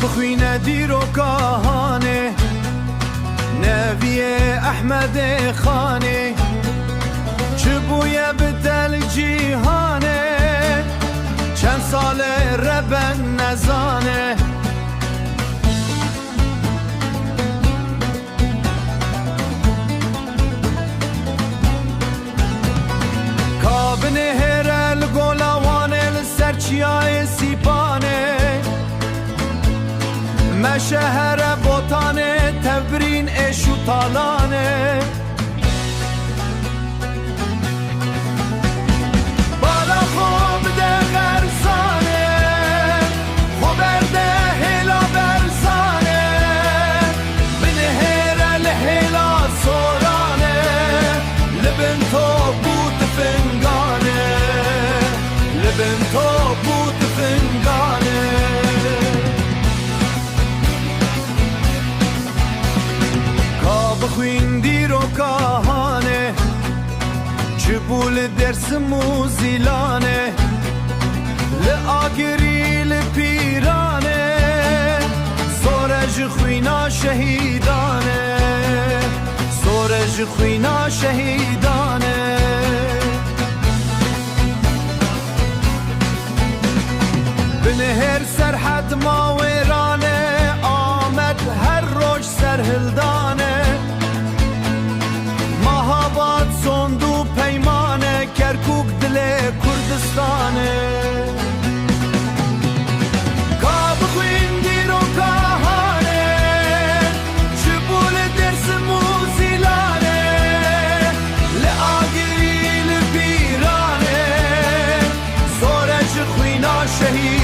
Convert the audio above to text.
بخوینه دیر و کاهانه نوی احمد خانه چه بویه به دل جیهانه چند سال ربن نزانه کابنه هرل گلوانه لسرچیای سیپانه مشهر بوتانه تبرین اشو تالانه بالا خوب ده غرزانه خوبرده هلا برزانه بنهر الهلا سورانه لبن تو بود فنگانه لبن تو بود فنگانه بخوین دیر و کاهانه چبول درس موزیلانه لآگری لپیرانه سورج خوینا شهیدانه سورج خوینا شهیدانه بنهر سرحد ماورانه آمد هر روش سرهلدانه مهاباد صندو پیمانه کرکوک دل کردستانه کاب خوین دیر و کاهانه چبول درس موزیلانه لآگری لبیرانه سورج خوینا شهید